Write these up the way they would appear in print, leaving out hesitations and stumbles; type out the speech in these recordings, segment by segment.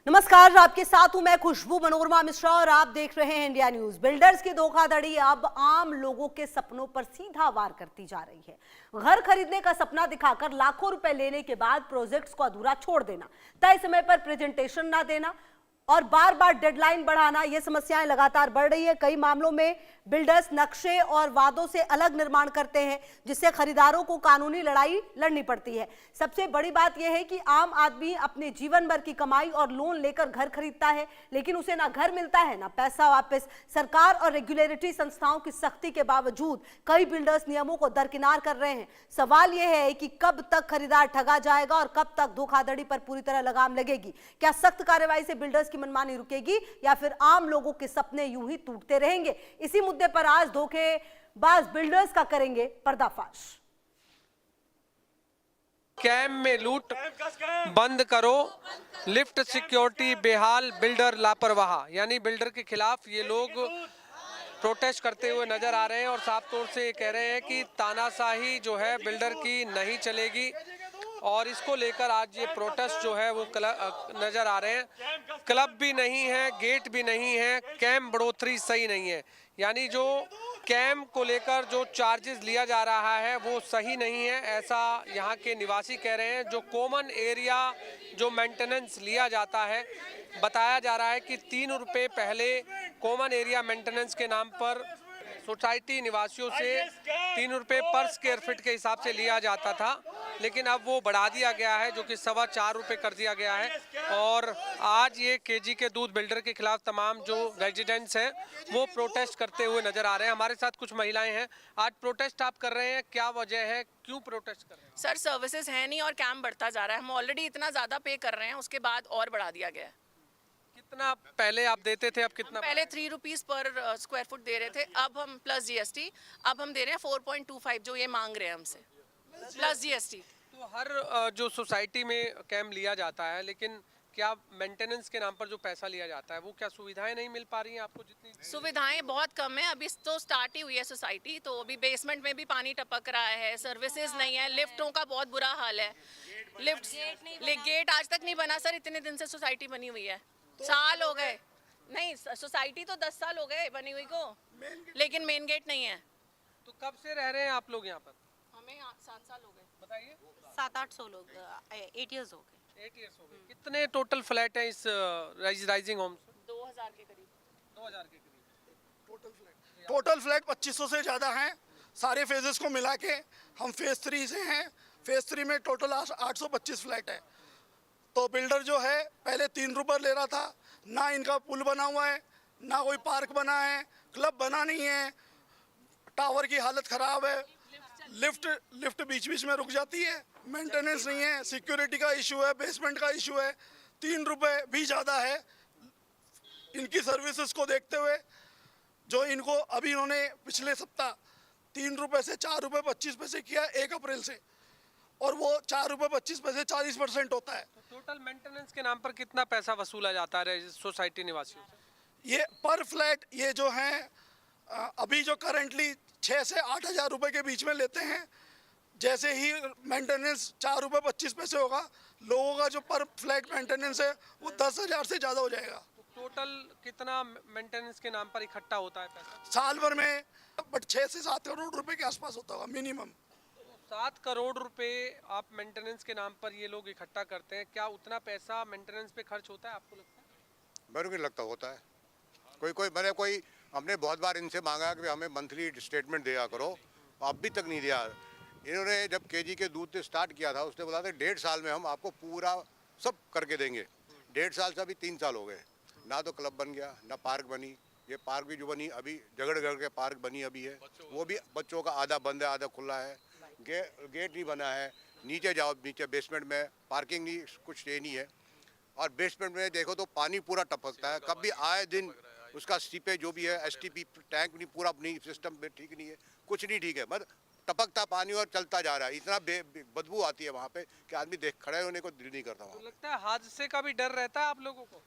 नमस्कार, आपके साथ हूं मैं खुशबू मनोरमा मिश्रा और आप देख रहे हैं इंडिया न्यूज। बिल्डर्स की धोखाधड़ी अब आम लोगों के सपनों पर सीधा वार करती जा रही है। घर खरीदने का सपना दिखाकर लाखों रुपए लेने के बाद प्रोजेक्ट्स को अधूरा छोड़ देना, तय समय पर प्रेजेंटेशन ना देना और बार बार डेडलाइन बढ़ाना, ये समस्याएं लगातार बढ़ रही है। कई मामलों में बिल्डर्स नक्शे और वादों से अलग निर्माण करते हैं, जिससे खरीदारों को कानूनी लड़ाई लड़नी पड़ती है। सबसे बड़ी बात यह है कि आम आदमी अपने जीवन भर की कमाई और लोन लेकर घर खरीदता है, लेकिन उसे ना घर मिलता है ना पैसा वापस। सरकार और रेगुलेटरी संस्थाओं की सख्ती के बावजूद कई बिल्डर्स नियमों को दरकिनार कर रहे हैं। सवाल यह है कि कब तक खरीदार ठगा जाएगा और कब तक धोखाधड़ी पर पूरी तरह लगाम लगेगी। क्या सख्त कार्रवाई से बिल्डर्स की मनमानी रुकेगी या फिर आम लोगों के सपने यूं ही टूटते रहेंगे? इसी मुद्दे पर आज धोखेबाज बिल्डर्स का करेंगे पर्दाफाश। कैम में लूट बंद करो, लिफ्ट सिक्योरिटी बेहाल, बिल्डर लापरवाह। यानी बिल्डर के खिलाफ ये लोग प्रोटेस्ट करते हुए नजर आ रहे हैं और साफ तौर से ये कह रहे हैं कि तानाशाही जो है बिल्डर की नहीं चलेगी और इसको लेकर आज ये प्रोटेस्ट जो है वो नजर आ रहे हैं। क्लब भी नहीं है, गेट भी नहीं है, कैम बढ़ोतरी सही नहीं है। यानी जो कैम को लेकर जो चार्जेस लिया जा रहा है वो सही नहीं है, ऐसा यहाँ के निवासी कह रहे हैं। जो कॉमन एरिया जो मेंटेनेंस लिया जाता है, बताया जा रहा है कि 3 रुपये पहले कॉमन एरिया मेंटेनेंस के नाम पर सोसाइटी निवासियों से 3 रुपये पर स्क्वायर फीट के हिसाब से लिया जाता था, लेकिन अब वो बढ़ा दिया गया है, जो कि 4.25 रुपये कर दिया गया है। और आज ये केजी के दूध बिल्डर के खिलाफ तमाम जो रेजिडेंट्स हैं वो प्रोटेस्ट करते हुए नजर आ रहे हैं। हमारे साथ कुछ महिलाएं हैं। आज प्रोटेस्ट आप कर रहे हैं, क्या वजह है, क्यों प्रोटेस्ट कर रहे हैं? सर, सर्विसेज है नहीं और कैम बढ़ता जा रहा है। हम ऑलरेडी इतना ज़्यादा पे कर रहे हैं, उसके बाद और बढ़ा दिया गया है। कितना पहले आप देते थे, अब कितना? पहले 3 रुपीज़ पर स्क्वायर फुट दे रहे थे, अब हम प्लस GST अब हम दे रहे हैं 4.25, जो ये मांग रहे हैं हमसे, प्लस GST। तो हर जो सोसाइटी में कैम लिया जाता है, लेकिन क्या मेंटेनेंस के नाम पर जो पैसा लिया जाता है वो क्या सुविधाएं नहीं मिल पा रही हैं आपको? जितनी सुविधाएं बहुत कम है, अभी तो स्टार्ट ही हुई है सोसाइटी, तो अभी बेसमेंट में भी पानी टपक रहा है, सर्विसेज नहीं है, लिफ्टों का बहुत बुरा हाल है। लिफ्ट गेट आज तक नहीं बना सर, इतने दिन से सोसाइटी बनी हुई है, साल हो गए। नहीं, सोसाइटी तो 10 साल हो गए बनी हुई को, लेकिन मेन गेट नहीं है। तो कब से रह रहे हैं आप लोग यहाँ पर? हमें 7 साल हो गए। बताइए। 700-800 लोग 8 इयर्स हो गए। 8 इयर्स हो गए। कितने टोटल फ्लैट हैं इस राइजिंग होम्स? 2000 के करीब। 2000 के करीब टोटल फ्लैट 2500 से ज़्यादा हैं। सारे फेजेस को मिला के हम फेज 3 से हैं। फेज 3 में टोटल 825 फ्लैट है। तो बिल्डर जो है पहले 3 रुपये ले रहा था, ना इनका पुल बना हुआ है, ना कोई पार्क बना है, क्लब बना नहीं है, टावर की हालत ख़राब है, लिफ्ट बीच बीच में रुक जाती है, मेंटेनेंस नहीं है, सिक्योरिटी का इशू है, बेसमेंट का इशू है, 3 रुपये भी ज़्यादा है। इनकी सर्विसेज को देखते हुए जो इनको अभी इन्होंने पिछले सप्ताह 3 रुपये से 4 रुपये 25 पैसे किया 1 अप्रैल से, और वो 4 रुपये 25 पैसे 40% होता है। तो टोटल मेंटेनेंस के नाम पर कितना पैसा वसूला जाता है सोसाइटी निवासियों से? ये पर फ्लैट ये जो हैं अभी जो करंटली 6 से 8 हज़ार रुपये के बीच में लेते हैं। जैसे ही मेंटेनेंस 4 रुपये 25 पैसे होगा, लोगों का जो पर फ्लैट मेंटेनेंस है वो 10,000 से ज़्यादा हो जाएगा। तो टोटल कितना मेंटेनेंस के नाम पर इकट्ठा होता है पैसा? साल भर में बट 6 से 7 करोड़ रुपए के आसपास होता होगा मिनिमम। 7 करोड़ रुपए आप मेंटेनेंस के नाम पर ये लोग इकट्ठा करते हैं, क्या उतना पैसा मेंटेनेंस पे खर्च होता है आपको लगता है? मेरे को लगता होता है। कोई हमने बहुत बार इनसे मांगा कि हमें मंथली स्टेटमेंट दिया करो, अब भी तक नहीं दिया। इन्होंने जब केजी के दूध से स्टार्ट किया था, उसने बोला था 1.5 साल में हम आपको पूरा सब करके देंगे। 1.5 साल से अभी 3 साल हो गए, ना तो क्लब बन गया, ना पार्क बनी। ये पार्क भी जो बनी अभी झगड़ के पार्क बनी अभी है, वो भी बच्चों का आधा बंद है आधा खुला है। गेट नहीं बना है, नीचे जाओ, नीचे बेसमेंट में पार्किंग नहीं, कुछ ये नहीं है। और बेसमेंट में देखो तो पानी पूरा टपकता है, कभी आए दिन उसका सीपेज जो भी है, STP टैंक नहीं, पूरा नहीं, सिस्टम में ठीक नहीं है, कुछ नहीं ठीक है, मतलब टपकता पानी और चलता जा रहा है। इतना बदबू आती है वहाँ पे कि आदमी देख खड़े होने को दिल नहीं करता। तो लगता है हादसे का भी डर रहता है आप लोगों को?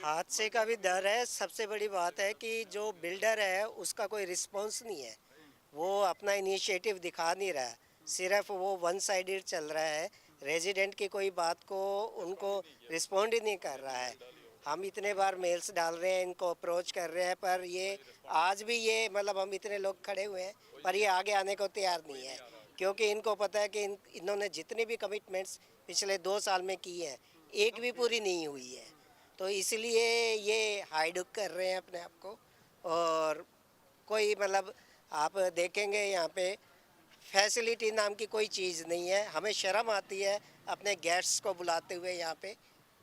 हादसे का भी डर है। सबसे बड़ी बात है कि जो बिल्डर है उसका कोई रिस्पॉन्स नहीं है, वो अपना इनिशिएटिव दिखा नहीं रहा है, सिर्फ वो वन साइडेड चल रहा है। रेजिडेंट की कोई बात को उनको रिस्पॉन्ड ही नहीं कर रहा है। हम इतने बार मेल्स डाल रहे हैं, इनको अप्रोच कर रहे हैं, पर ये आज भी ये मतलब हम इतने लोग खड़े हुए हैं पर ये आगे आने को तैयार नहीं है, क्योंकि इनको पता है कि इन्होंने जितनी भी कमिटमेंट्स पिछले 2 साल में की है एक भी पूरी नहीं हुई है। तो इसलिए ये हाइड कर रहे हैं अपने आप को। और कोई मतलब आप देखेंगे यहाँ पे फैसिलिटी नाम की कोई चीज़ नहीं है। हमें शर्म आती है अपने गेस्ट्स को बुलाते हुए यहाँ पे।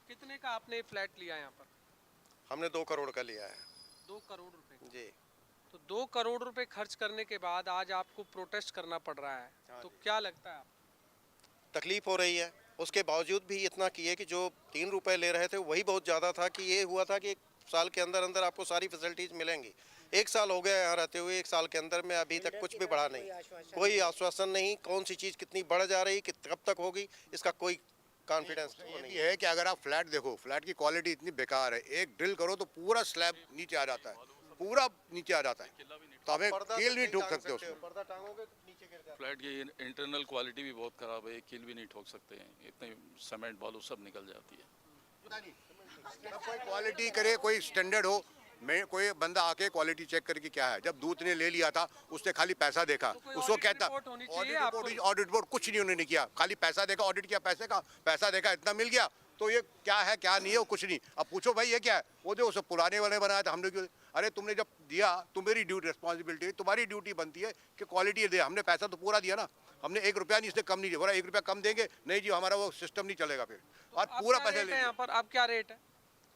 कितने का आपने फ्लैट लिया यहाँ पर? हमने 2 करोड़ का लिया है 2 करोड़ रुपए का। जी। तो 2 करोड़ रुपए खर्च करने के बाद आज आपको प्रोटेस्ट करना पड़ रहा है, तो क्या लगता है आपको? तकलीफ हो रही है, उसके बावजूद भी इतना किए कि जो 3 रुपए ले रहे थे वही बहुत ज़्यादा था। कि ये हुआ था कि 1 साल के अंदर अंदर आपको सारी फैसिलिटीज़ मिलेंगी। 1 साल हो गया यहाँ रहते हुए, 1 साल के अंदर में अभी तक कुछ भी बढ़ा नहीं, कोई आश्वासन नहीं। कौन सी चीज़ कितनी बढ़ जा रही, कब तक होगी, इसका कोई कॉन्फिडेंस ये नहीं भी है कि अगर आप फ्लैट देखो, फ्लैट की क्वालिटी इतनी बेकार है, एक ड्रिल करो तो पूरा स्लैब नीचे आ जाता है, पूरा नीचे आ जाता है, तो हमें कील नहीं ठोक सकते उसमें। पर्दा टांगोगे तो नीचे गिर जाता है। फ्लैट की इंटरनल क्वालिटी भी बहुत ख़राब है, एक कील भी नहीं ठोक सकते हैं, इतने सीमेंट बालू सब निकल जाती है। जब कोई क्वालिटी करे, कोई स्टैंडर्ड हो, मैं कोई बंदा आके क्वालिटी चेक करके क्या है। जब दूध ने ले लिया था उसने खाली पैसा देखा, कोई उसको audit कहता report होनी चाहिए आपको। ऑडिट रिपोर्ट कुछ नहीं उन्होंने किया, खाली पैसा देखा, ऑडिट किया, पैसे का पैसा देखा, इतना मिल गया, तो ये क्या है क्या नहीं है वो कुछ नहीं। अब पूछो भाई ये क्या है, वो जो उसे पुराने वाले बनाया था हमने क्यों? अरे तुमने जब दिया तो मेरी ड्यूटी रिस्पॉन्सिबिलिटी, तुम्हारी ड्यूटी बनती है कि क्वालिटी दे। हमने पैसा तो पूरा दिया ना, हमने 1 रुपया नहीं, इससे कम नहीं दिया। बोला 1 रुपया कम देंगे, नहीं जी हमारा वो सिस्टम नहीं चलेगा फिर, और आप पूरा क्या पैसा रेट ले है यहाँ लिया। पर? आप क्या रेट है?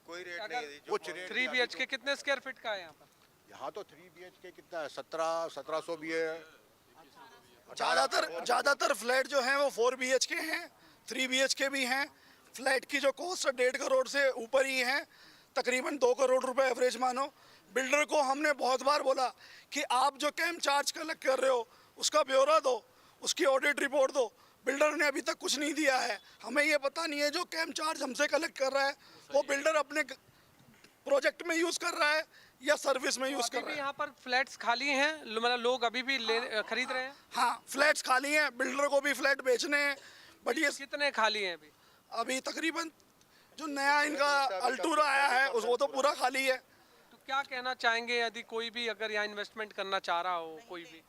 कोई रेट अगर नहीं है। कुछ रेट 3 BHK कितने स्क्वायर फीट का है यहाँ पर? यहाँ तो 3 BHK कितना है, 1700 भी है। ज़्यादातर फ्लैट जो हैं वो 4 BHK हैं, 3 BHK भी हैं। फ्लैट की जो कॉस्ट है 1.5 करोड़ से ऊपर ही है, तकरीबन 2 करोड़ रुपए एवरेज मानो। बिल्डर को हमने बहुत बार बोला कि आप जो कैंप चार्ज कलेक्ट कर रहे हो उसका ब्यौरा दो, उसकी ऑडिट रिपोर्ट दो। बिल्डर ने अभी तक कुछ नहीं दिया है। हमें ये पता नहीं है जो कैंप चार्ज हमसे कलेक्ट कर रहा है वो बिल्डर अपने प्रोजेक्ट में यूज़ कर रहा है या सर्विस में यूज़ अभी कर भी रहा है। यहाँ पर फ्लैट्स खाली हैं, मतलब लोग अभी भी खरीद रहे हैं? हाँ, फ्लैट्स खाली हैं, बिल्डर को भी फ्लैट बेचने हैं, बट ये कितने खाली हैं अभी? अभी तकरीबन जो नया इनका अल्टूरा आया है वो तो पूरा खाली है। तो क्या कहना चाहेंगे यदि कोई भी अगर यहाँ इन्वेस्टमेंट करना चाह रहा हो कोई भी?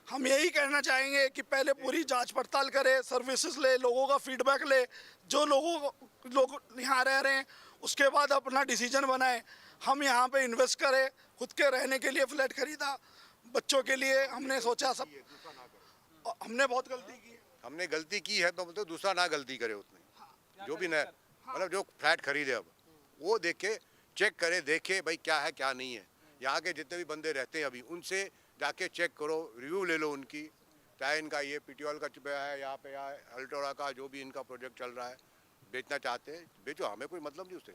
हम यही कहना चाहेंगे कि पहले पूरी जांच पड़ताल करे, सर्विसेज ले, लोगों का फीडबैक ले, जो लोग यहाँ रह रहे हैं उसके बाद अपना डिसीजन बनाए। हम यहाँ पे इन्वेस्ट करें, खुद के रहने के लिए फ्लैट खरीदा, बच्चों के लिए हमने सोचा सब, हमने बहुत गलती की है। हमने गलती की है तो मतलब दूसरा ना गलती करे उतनी। जो भी नया मतलब जो फ्लैट खरीदे अब वो देखे, चेक करे, देखे भाई क्या है क्या नहीं है। यहाँ के जितने भी बंदे रहते हैं अभी उनसे जाके चेक करो, रिव्यू ले लो उनकी, चाहे इनका ये पीटीओल का चिपया है यहाँ पे, या अल्टोरा का जो भी इनका प्रोजेक्ट चल रहा है, बेचना चाहते हैं बेचो, हमें कोई मतलब नहीं उससे।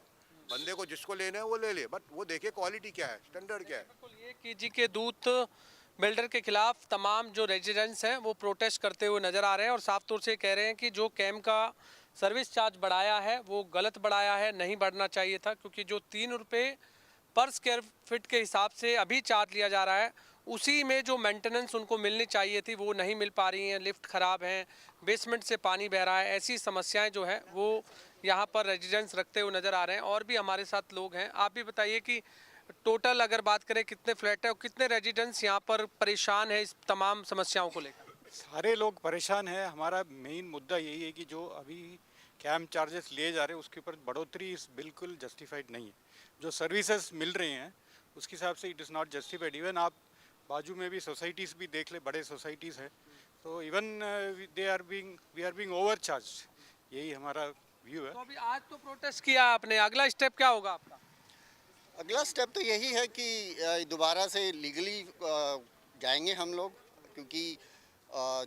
बंदे को जिसको लेना है वो ले ले, बट वो देखे क्वालिटी क्या है, स्टैंडर्ड क्या है। बिल्कुल, ये केजी के दूध बिल्डर के खिलाफ तमाम जो रेजिडेंट्स हैं वो प्रोटेस्ट करते हुए नजर आ रहे हैं और साफ तौर से कह रहे हैं कि जो कैंप का सर्विस चार्ज बढ़ाया है वो गलत बढ़ाया है, नहीं बढ़ना चाहिए था, क्योंकि जो 3 रुपये पर स्क्वायर फीट के हिसाब से अभी चार्ज लिया जा रहा है उसी में जो मेंटेनेंस उनको मिलनी चाहिए थी वो नहीं मिल पा रही हैं। लिफ्ट ख़राब हैं, बेसमेंट से पानी बह रहा है, ऐसी समस्याएं जो है वो यहाँ पर रेजिडेंट्स रखते हुए नज़र आ रहे हैं। और भी हमारे साथ लोग हैं, आप भी बताइए कि टोटल अगर बात करें कितने फ्लैट है और कितने रेजिडेंट्स यहाँ पर परेशान है इस तमाम समस्याओं को लेकर? सारे लोग परेशान हैं। हमारा मेन मुद्दा यही है कि जो अभी कैंप चार्जेस लिए जा रहे हैं उसके ऊपर बढ़ोतरी बिल्कुल जस्टिफाइड नहीं है। जो सर्विसेज मिल रहे हैं उसके हिसाब से it is not justified. Even आप बाजू में भी सोसाइटीज़ भी देख ले, बड़े सोसाइटीज़ हैं, तो even we are being overcharge. यही हमारा व्यू है। तो अभी आज तो प्रोटेस्ट किया आपने, अगला स्टेप क्या होगा आपका? अगला स्टेप तो यही है कि दोबारा से लीगली जाएंगे हम लोग, क्योंकि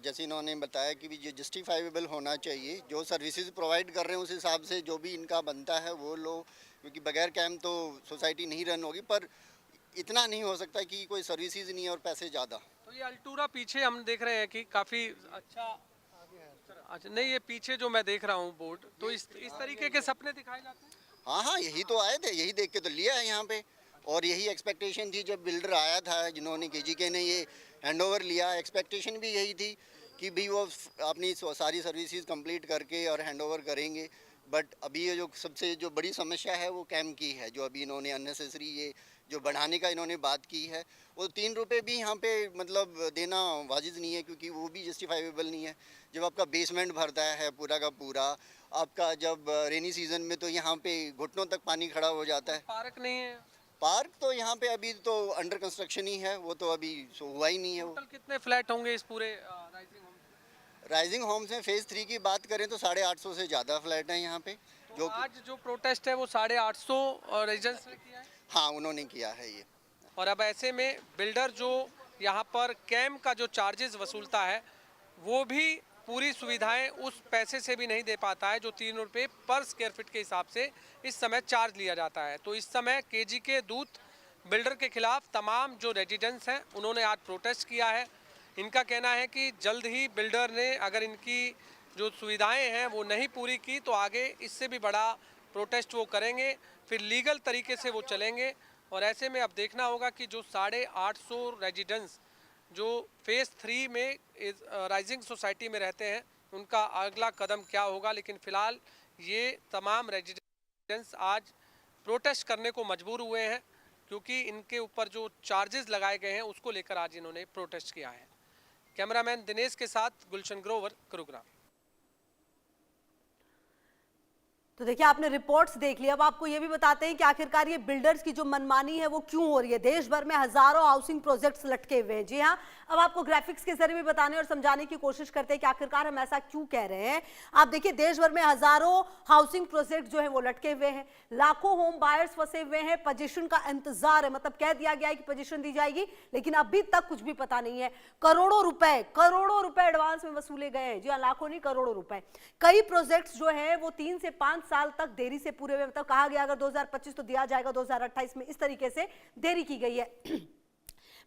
जैसे इन्होंने बताया कि भी जो जस्टिफाइबल होना चाहिए, जो सर्विसेज प्रोवाइड कर रहे हैं उस हिसाब से जो भी इनका बनता है वो लो, क्योंकि बगैर कैंप तो सोसाइटी नहीं रन होगी। पर इतना नहीं हो सकता कि कोई सर्विसेज नहीं है और पैसे ज़्यादा। तो ये अल्टूरा पीछे हम देख रहे हैं कि काफ़ी अच्छा नहीं, ये पीछे जो मैं देख रहा हूँ बोर्ड, तो इस तरीके के सपने दिखाए जाते हैं। हाँ हाँ, यही तो आए थे, यही देख के तो लिया है यहाँ पे, और यही एक्सपेक्टेशन थी जब बिल्डर आया था, जिन्होंने केजीके ने ये हैंडओवर लिया। एक्सपेक्टेशन भी यही थी कि भी वो अपनी सारी सर्विसेज कंप्लीट करके और हैंडओवर करेंगे। बट अभी ये जो सबसे जो बड़ी समस्या है वो कैंप की है, जो अभी इन्होंने अननेसेसरी ये जो बढ़ाने का इन्होंने बात की है, वो 3 रुपये भी यहाँ पे मतलब देना वाजिब नहीं है, क्योंकि वो भी जस्टिफाइबल नहीं है। जब आपका बेसमेंट भरता है पूरा का पूरा, आपका जब रेनी सीजन में तो यहाँ पे घुटनों तक पानी खड़ा हो जाता है। पार्क नहीं है? पार्क तो यहाँ पे अभी तो अंडर कंस्ट्रक्शन ही है, वो तो अभी हुआ ही नहीं है। वो टोटल कितने फ्लैट होंगे इस पूरे राइजिंग होम्स में फेज़ 3 की बात करें तो 850 से ज़्यादा फ्लैट हैं यहाँ पे। तो आज जो प्रोटेस्ट है वो 850 रेजिडेंट्स ने किया है? हाँ, उन्होंने किया है ये। और अब ऐसे में बिल्डर जो यहाँ पर कैंप का जो चार्जेस वसूलता है वो भी पूरी सुविधाएं उस पैसे से भी नहीं दे पाता है जो 3 रुपये पर स्क्वायर फीट के हिसाब से इस समय चार्ज लिया जाता है। तो इस समय केजी के दूत बिल्डर के खिलाफ तमाम जो रेजिडेंट्स हैं उन्होंने आज प्रोटेस्ट किया है। इनका कहना है कि जल्द ही बिल्डर ने अगर इनकी जो सुविधाएं हैं वो नहीं पूरी की तो आगे इससे भी बड़ा प्रोटेस्ट वो करेंगे, फिर लीगल तरीके से वो चलेंगे। और ऐसे में अब देखना होगा कि जो 850 रेजिडेंट्स जो फेज़ 3 में राइजिंग सोसाइटी में रहते हैं उनका अगला कदम क्या होगा। लेकिन फ़िलहाल ये तमाम रेजिडेंट्स आज प्रोटेस्ट करने को मजबूर हुए हैं क्योंकि इनके ऊपर जो चार्जेस लगाए गए हैं उसको लेकर आज इन्होंने प्रोटेस्ट किया है। कैमरामैन दिनेश के साथ गुलशन ग्रोवर, गुरुग्राम। तो देखिए आपने रिपोर्ट्स देख लिया, अब आपको ये भी बताते हैं कि आखिरकार ये बिल्डर्स की जो मनमानी है वो क्यों हो रही है। देश भर में हजारों हाउसिंग प्रोजेक्ट्स लटके हुए हैं। जी हाँ, अब आपको ग्राफिक्स के जरिए भी बताने और समझाने की कोशिश करते हैं कि आखिरकार हम ऐसा क्यों कह रहे हैं। आप देखिए देश भर में हजारों हाउसिंग प्रोजेक्ट जो है वो लटके हुए हैं, लाखों होम बायर्स फंसे हुए हैं, पोजीशन का इंतजार है, मतलब कह दिया गया है कि पोजीशन दी जाएगी लेकिन अभी तक कुछ भी पता नहीं है। करोड़ों रुपए एडवांस में वसूले गए हैं। जी हाँ, लाखों नहीं करोड़ों रुपए। कई प्रोजेक्ट्स जो है वो 3 से 5 साल तक देरी से पूरे हुए, मतलब कहा गया अगर 2025 तो दिया जाएगा 2028 में, इस तरीके से देरी की गई है।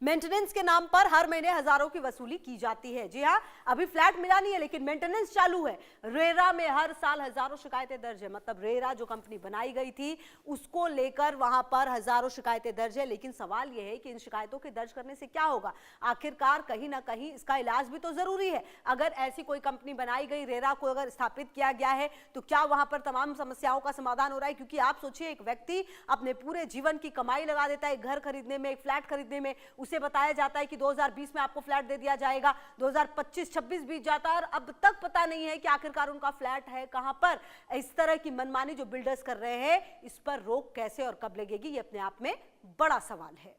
मेंटेनेंस के नाम पर हर महीने हजारों की वसूली की जाती है। जी हाँ, अभी फ्लैट मिला नहीं है लेकिन मेंटेनेंस चालू है। रेरा में हर साल हजारों शिकायतें दर्ज है, मतलब रेरा जो कंपनी बनाई गई थी उसको लेकर वहां पर हजारों शिकायतें दर्ज है। लेकिन सवाल यह है कि इन शिकायतों के दर्ज करने से क्या होगा। आखिरकार कहीं ना कहीं इसका इलाज भी तो जरूरी है। अगर ऐसी कोई कंपनी बनाई गई, रेरा को अगर स्थापित किया गया है तो क्या वहां पर तमाम समस्याओं का समाधान हो रहा है। क्योंकि आप सोचिए एक व्यक्ति अपने पूरे जीवन की कमाई लगा देता है एक घर खरीदने में, एक फ्लैट खरीदने में, उसे बताया जाता है कि 2020 में आपको फ्लैट दे दिया जाएगा, 2025-26 बीत जाता है और अब तक पता नहीं है कि आखिरकार उनका फ्लैट है कहां पर। इस तरह की मनमानी जो बिल्डर्स कर रहे हैं इस पर रोक कैसे और कब लगेगी, ये अपने आप में बड़ा सवाल है।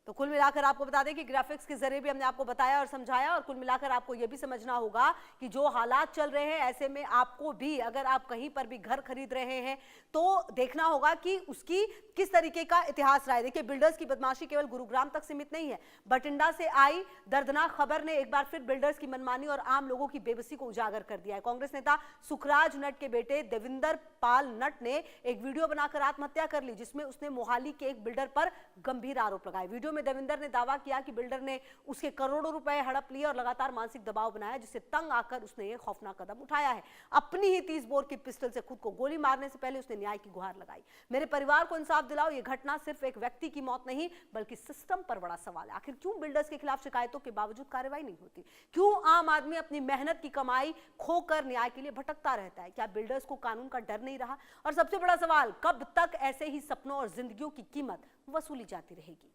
तो कुल मिलाकर आपको बता दें कि ग्राफिक्स के जरिए भी हमने आपको बताया और समझाया, और कुल मिलाकर आपको यह भी समझना होगा कि जो हालात चल रहे हैं ऐसे में आपको भी अगर आप कहीं पर भी घर खरीद रहे हैं तो देखना होगा कि उसकी किस तरीके का इतिहास रहा है। देखिए बिल्डर्स की बदमाशी केवल गुरुग्राम तक सीमित नहीं है। बठिंडा से आई दर्दनाक खबर ने एक बार फिर बिल्डर्स की मनमानी और आम लोगों की बेबसी को उजागर कर दिया है। कांग्रेस नेता सुखराज नट के बेटे देविंदर पाल नट ने एक वीडियो बनाकर आत्महत्या कर ली जिसमें उसने मोहाली के एक बिल्डर पर गंभीर आरोप लगाए। वीडियो में देविंदर ने दावा किया कि बिल्डर ने उसके करोड़ों रुपए हड़प लिए और लगातार मानसिक दबाव बनाया जिससे तंग आकर उसने ये खौफनाक कदम उठाया है। अपनी ही 30 बोर की पिस्टल से खुद को गोली मारने से पहले उसने न्याय की गुहार लगाई। मेरे परिवार को इंसाफ दिलाओ। ये घटना सिर्फ एक व्यक्ति की मौत नहीं बल्कि सिस्टम पर बड़ा सवाल है। आखिर क्यों बिल्डर्स के खिलाफ शिकायतों के बावजूद कार्रवाई नहीं होती? क्यों आम आदमी अपनी मेहनत की कमाई खोकर न्याय के लिए भटकता रहता है? क्या बिल्डर्स को कानून का डर नहीं रहा? और सबसे बड़ा सवाल, कब तक ऐसे ही सपनों और जिंदगियों की कीमत वसूली जाती रहेगी?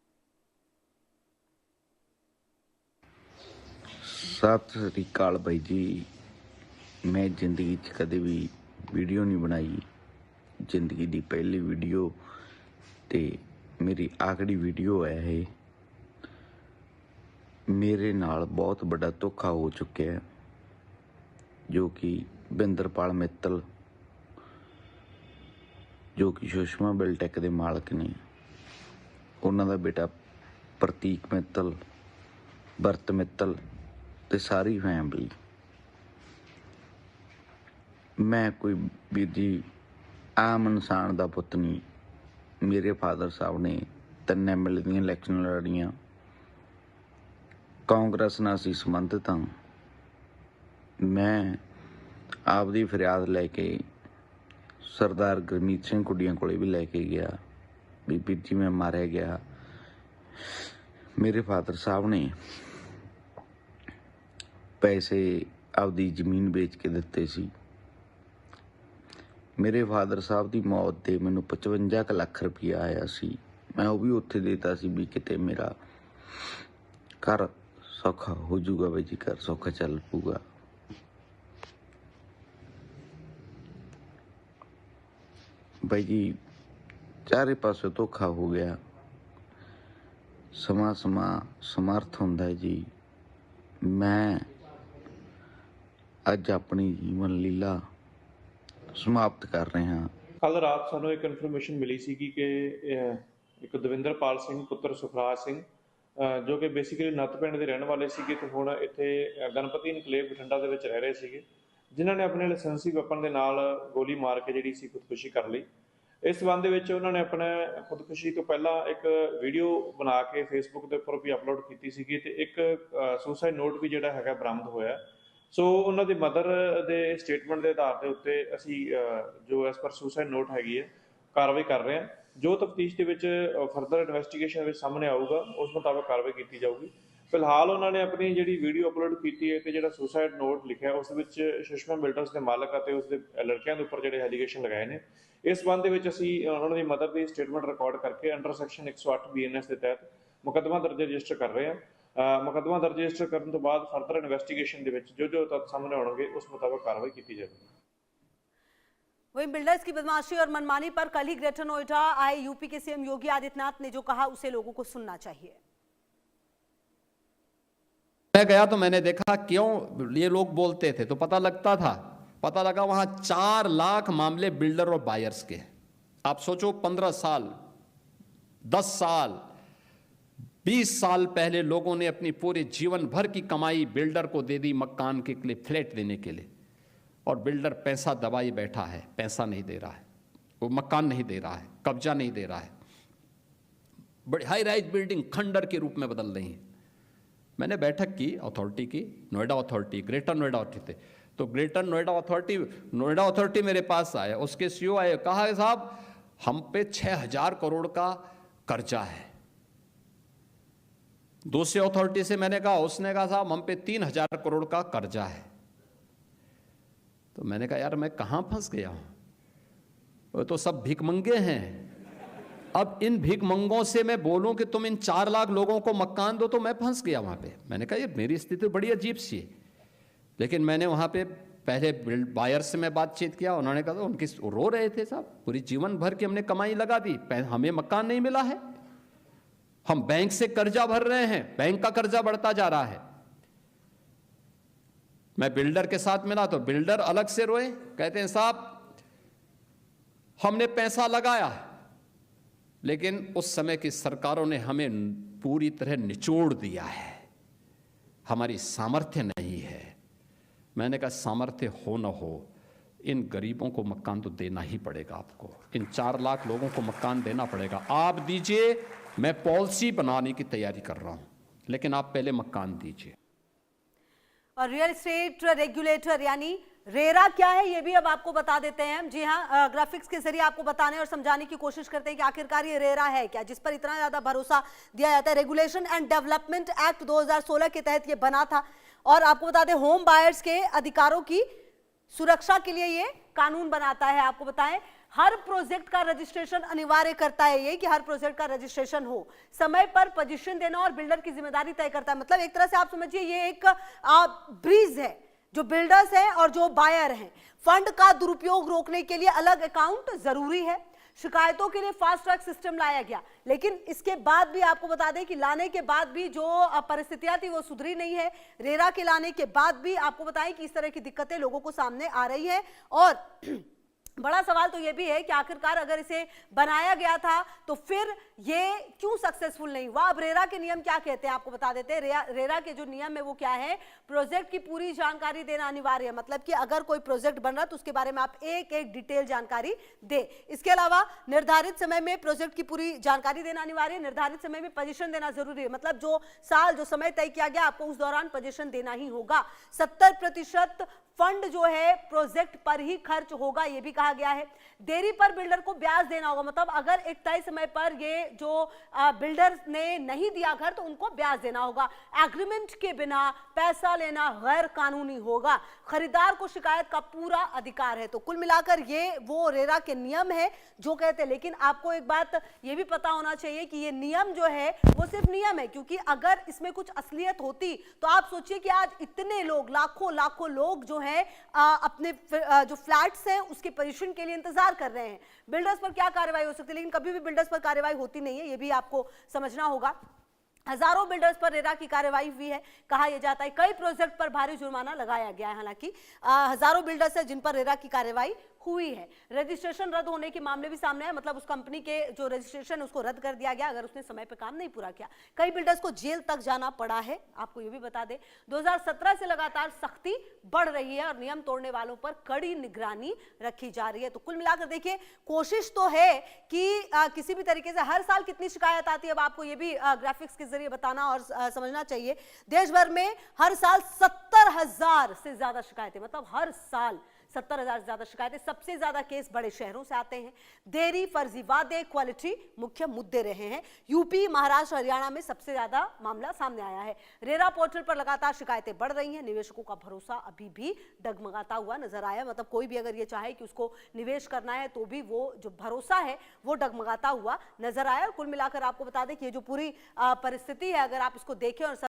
सत श्री अकाल भाई जी, मैं जिंदगी च कदे भी वीडियो नहीं बनाई। जिंदगी दी पहली वीडियो ते मेरी आखिरी वीडियो है ये। मेरे नाल बहुत बड़ा धोखा हो चुका है जो कि बिंदरपाल मित्तल जो कि सुषमा बिल्टेक के मालक ने, उन्हों का बेटा प्रतीक मित्तल, भरत मित्तल ते सारी फैमिली। मैं कोई बीर जी आम इंसान का पुत नहीं। मेरे फादर साहब ने 3 MLA दी इलैक्शन लड़ियाँ, कांग्रेस नाल असीं संबंधित हाँ। मैं आपदी फरियाद लैके सरदार गुरमीत सिंह कुड़ियां कोले भी लैके गया भी बीर जी मैं मारिया गया, ਮੇਰੇ ਫਾਦਰ ਸਾਹਿਬ ਨੇ ਪੈਸੇ ਆਪਦੀ ਜ਼ਮੀਨ ਵੇਚ ਕੇ ਦਿੱਤੇ ਸੀ। ਮੇਰੇ ਫਾਦਰ ਸਾਹਿਬ ਦੀ ਮੌਤ ਤੇ ਮੈਨੂੰ 55 ਕੁ ਲੱਖ ਰੁਪਇਆ ਆਇਆ ਸੀ। ਮੈਂ ਉਹ ਵੀ ਉੱਥੇ ਦੇਤਾ ਸੀ ਵੀ ਕਿਤੇ ਮੇਰਾ ਘਰ ਸੌਖਾ ਹੋ ਜਾਊਗਾ ਬਈ ਜੀ, ਘਰ ਸੌਖਾ ਚੱਲ ਪਊਗਾ। ਬਾਈ ਜੀ ਚਾਰੇ ਪਾਸੇ ਧੋਖਾ ਹੋ ਗਿਆ। ਸਮਾਂ ਸਮਰਥ ਹੁੰਦਾ ਹੈ ਜੀ। ਮੈਂ ਅੱਜ ਆਪਣੀ ਜੀਵਨ ਲੀਲਾ ਸਮਾਪਤ ਕਰ ਰਹੇ ਹਾਂ। ਕੱਲ ਰਾਤ ਸਾਨੂੰ ਇੱਕ ਇਨਫੋਰਮੇਸ਼ਨ ਮਿਲੀ ਸੀ ਕਿ ਇੱਕ ਦਵਿੰਦਰਪਾਲ ਸਿੰਘ ਪੁੱਤਰ ਸੁਖਰਾਜ ਸਿੰਘ ਜੋ ਕਿ ਬੇਸਿਕਲੀ ਨੱਤ ਪਿੰਡ ਦੇ ਰਹਿਣ ਵਾਲੇ ਸੀਗੇ ਤੇ ਹੁਣ ਇੱਥੇ ਗਣਪਤੀ ਇਨਕਲੇਵ ਬਠਿੰਡਾ ਦੇ ਵਿੱਚ ਰਹਿ ਰਹੇ ਸੀਗੇ, ਜਿਨ੍ਹਾਂ ਨੇ ਆਪਣੇ ਲਾਇਸੈਂਸੀ ਵੈਪਨ ਦੇ ਨਾਲ ਗੋਲੀ ਮਾਰ ਕੇ ਜਿਹੜੀ ਸੀ ਖੁਦਕੁਸ਼ੀ ਕਰ ਲਈ। ਇਸ ਸੰਬੰਧ ਦੇ ਵਿੱਚ ਉਹਨਾਂ ਨੇ ਆਪਣੇ ਖੁਦਕੁਸ਼ੀ ਤੋਂ ਪਹਿਲਾਂ ਇੱਕ ਵੀਡੀਓ ਬਣਾ ਕੇ ਫੇਸਬੁੱਕ ਦੇ ਉੱਪਰ ਵੀ ਅਪਲੋਡ ਕੀਤੀ ਸੀਗੀ ਤੇ ਇੱਕ ਸੁਸਾਈਡ ਨੋਟ ਵੀ ਜਿਹੜਾ ਹੈਗਾ ਬਰਾਮਦ ਹੋਇਆ। ਸੋ ਉਹਨਾਂ ਦੀ ਮਦਰ ਦੇ ਸਟੇਟਮੈਂਟ ਦੇ ਆਧਾਰ ਦੇ ਉੱਤੇ ਅਸੀਂ ਜੋ ਐਸ ਪਰ ਸੁਸਾਈਡ ਨੋਟ ਹੈਗੀ ਹੈ ਕਾਰਵਾਈ ਕਰ ਰਹੇ ਹਾਂ। ਜੋ ਤਫਤੀਸ਼ ਦੇ ਵਿੱਚ ਫਰਦਰ ਇਨਵੈਸਟੀਗੇਸ਼ਨ ਵਿੱਚ ਸਾਹਮਣੇ ਆਊਗਾ ਉਸ ਮੁਤਾਬਕ ਕਾਰਵਾਈ ਕੀਤੀ ਜਾਊਗੀ। ਫਿਲਹਾਲ ਉਹਨਾਂ ਨੇ ਆਪਣੀ ਜਿਹੜੀ ਵੀਡੀਓ ਅਪਲੋਡ ਕੀਤੀ ਹੈ ਤੇ ਜਿਹੜਾ ਸੁਸਾਈਡ ਨੋਟ ਲਿਖਿਆ ਉਸ ਵਿੱਚ ਸੁਸ਼ਮਾ ਬਿਲਡਰਸ ਦੇ ਮਾਲਕ ਅਤੇ ਉਸ ਦੇ ਲੜਕਿਆਂ ਦੇ ਉੱਪਰ ਜਿਹੜੇ ਐਲੀਗੇਸ਼ਨ ਲਗਾਏ ਨੇ, ਇਸ ਸੰਬੰਧ ਦੇ ਵਿੱਚ ਅਸੀਂ ਉਹਨਾਂ ਦੀ ਮਦਰ ਦੀ ਸਟੇਟਮੈਂਟ ਰਿਕਾਰਡ ਕਰਕੇ ਅੰਡਰ ਸੈਕਸ਼ਨ 108 BNS ਦੇ ਤਹਿਤ ਮੁਕੱਦਮਾ ਦਰਜ ਰਜਿਸਟਰ ਕਰ ਰਹੇ ਹਾਂ। ਮੁਕੱਦਮਾ ਦਰਜ ਰਜਿਸਟਰ ਕਰਨ ਤੋਂ ਬਾਅਦ ਫਰਦਰ ਇਨਵੈਸਟੀਗੇਸ਼ਨ ਦੇ ਵਿੱਚ ਜੋ ਤੱਥ ਸਾਹਮਣੇ ਆਉਣਗੇ ਉਸ ਮੁਤਾਬਕ ਕਾਰਵਾਈ ਕੀਤੀ ਜਾਵੇਗੀ। वहीं बिल्डर्स की बदमाशी और मनमानी पर कल ही ग्रेटर नोएडा आए यूपी के सीएम योगी आदित्यनाथ ने जो कहा उसे लोगों को सुनना चाहिए। मैं गया तो मैंने देखा क्यों ये लोग बोलते थे तो पता लगता था। पता लगा वहां 4 लाख मामले बिल्डर और बायर्स के। आप सोचो 15 साल 10 साल 20 साल पहले लोगों ने अपनी पूरे जीवन भर की कमाई बिल्डर को दे दी मकान के लिए, फ्लैट देने के लिए, और बिल्डर पैसा दबाए बैठा है, पैसा नहीं दे रहा है, वो मकान नहीं दे रहा है, कब्जा नहीं दे रहा है। बड़ी हाई राइज बिल्डिंग खंडर के रूप में बदल रही है। मैंने बैठक की अथॉरिटी की, Noida authority, greater Noida authority, तो ग्रेटर नोएडा अथॉरिटी मेरे पास आया, उसके सीईओ आए, कहा साहब हम पे 6000 करोड़ का कर्जा है। दूसरी अथॉरिटी से मैंने कहा, उसने कहा साहब हम पे 3000 करोड़ का कर्जा है। तो मैंने कहा यार मैं कहाँ फंस गया हूँ, वो तो सब भिखमंगे हैं। अब इन भिखमंगों से मैं बोलूं कि तुम इन 4 लाख लोगों को मकान दो तो मैं फंस गया वहाँ पे। मैंने कहा ये मेरी स्थिति बड़ी अजीब सी है। लेकिन मैंने वहाँ पे पहले बायर से मैं बातचीत किया, उन्होंने कहा उनकी रो रहे थे साहब, पूरी जीवन भर की हमने कमाई लगा दी, हमें मकान नहीं मिला है, हम बैंक से कर्जा भर रहे हैं, बैंक का कर्जा बढ़ता जा रहा है। मैं बिल्डर के साथ मिला तो बिल्डर अलग से रोए, कहते हैं साहब हमने पैसा लगाया लेकिन उस समय की सरकारों ने हमें पूरी तरह निचोड़ दिया है, हमारी सामर्थ्य नहीं है। मैंने कहा सामर्थ्य हो न हो, इन गरीबों को मकान तो देना ही पड़ेगा आपको, इन 4 लाख लोगों को मकान देना पड़ेगा। आप दीजिए, मैं पॉलिसी बनाने की तैयारी कर रहा हूं, लेकिन आप पहले मकान दीजिए। और रियल एस्टेट रेगुलेटर यानी रेरा क्या है ये भी अब आपको बता देते हैं हम। जी हाँ, ग्राफिक्स के जरिए आपको बताने और समझाने की कोशिश करते हैं कि आखिरकार ये रेरा है क्या, जिस पर इतना ज्यादा भरोसा दिया जाता है। रेगुलेशन एंड डेवलपमेंट एक्ट 2016 के तहत ये बना था और आपको बता दें होम बायर्स के अधिकारों की सुरक्षा के लिए ये कानून बनाता है। आपको बताएं हर प्रोजेक्ट का रजिस्ट्रेशन अनिवार्य करता है ये कि हर प्रोजेक्ट का रजिस्ट्रेशन हो, समय पर पोजीशन देना और बिल्डर की जिम्मेदारी तय करता है। मतलब एक तरह से आप समझिए ये एक ब्रिज है, जो बिल्डर्स हैं और जो बायर हैं। फंड का दुरुपयोग रोकने के लिए अलग अकाउंट जरूरी है, शिकायतों के लिए फास्ट ट्रैक सिस्टम लाया गया, लेकिन इसके बाद भी आपको बता दें कि लाने के बाद भी जो परिस्थितियां थी वो सुधरी नहीं है। रेरा के लाने के बाद भी आपको बताएं कि इस तरह की दिक्कतें लोगों को सामने आ रही है। और बड़ा सवाल तो ये भी है कि आखिरकार अगर इसे बनाया गया था तो फिर ये क्यों सक्सेसफुल नहीं हुआ। अब रेरा के नियम क्या कहते हैं आपको बता देते हैं। रेरा के जो नियम है वो क्या है, प्रोजेक्ट की पूरी जानकारी देना अनिवार्य है। मतलब कि अगर कोई प्रोजेक्ट बन रहा है तो उसके बारे में आप एक एक डिटेल जानकारी दे। इसके अलावा निर्धारित समय में प्रोजेक्ट की पूरी जानकारी देना अनिवार्य है, निर्धारित समय में पोजीशन देना जरूरी है। मतलब जो साल जो समय तय किया गया आपको उस दौरान पोजीशन देना ही होगा। 70% फंड जो है प्रोजेक्ट पर ही खर्च होगा, ये भी कहा गया है। देरी पर बिल्डर को ब्याज देना होगा, मतलब अगर एक तय समय पर ये जो बिल्डर ने नहीं दिया घर तो उनको ब्याज देना होगा। एग्रीमेंट के बिना पैसा लेना गैर कानूनी होगा। खरीदार को शिकायत का पूरा अधिकार है। तो कुल मिलाकर ये वो रेरा के नियम है जो कहते हैं। लेकिन आपको एक बात ये भी पता होना चाहिए कि ये नियम जो है वो सिर्फ नियम है, क्योंकि अगर इसमें कुछ असलियत होती तो आप सोचिए कि आज इतने लोग, लाखों लोग जो हैं अपने जो फ्लैट्स हैं उसके पोजीशन के लिए इंतजार कर रहे हैं। बिल्डर्स पर क्या कार्रवाई हो सकती है, लेकिन कभी भी बिल्डर्स पर कार्रवाई होती नहीं है, ये भी आपको समझना होगा। हजारों बिल्डर्स पर रेरा की कार्रवाई हुई है, कहा यह जाता है। कई प्रोजेक्ट पर भारी जुर्माना लगाया गया है। हालांकि हजारों बिल्डर्स हैं जिन पर रेरा की कार्रवाई हुई है। रजिस्ट्रेशन रद्द होने के मामले भी सामने आए, मतलब उस कंपनी के जो रजिस्ट्रेशन उसको रद्द कर दिया गया अगर उसने समय पर काम नहीं पूरा किया। कई बिल्डर्स को जेल तक जाना पड़ा है। आपको ये भी बता दें 2017 से लगातार सख्ती बढ़ रही है और नियम तोड़ने वालों पर कड़ी निगरानी रखी जा रही है। तो कुल मिलाकर देखिए, कोशिश तो है कि किसी भी तरीके से हर साल कितनी शिकायत आती है, अब आपको ये भी ग्राफिक्स के जरिए बताना और समझना चाहिए। देश भर में हर साल 70,000 से ज्यादा शिकायतें, मतलब हर साल 70,000 से ज्यादा शिकायतें। सबसे ज्यादा केस बड़े शहरों से आते हैं। देरी, फर्जी वादे, क्वालिटी मुख्य मुद्दे रहे हैं। यूपी, महाराष्ट्र, हरियाणा में सबसे ज्यादा मामला सामने आया है। रेरा पोर्टल पर लगातार शिकायतें बढ़ रही हैं। निवेशकों का भरोसा अभी भी डगमगाता हुआ नजर आया, मतलब कोई भी अगर ये चाहे कि उसको निवेश करना है तो भी वो जो भरोसा है वो डगमगाता हुआ नजर आया। कुल मिलाकर आपको बता दें कि ये जो पूरी परिस्थिति है, अगर आप इसको देखें और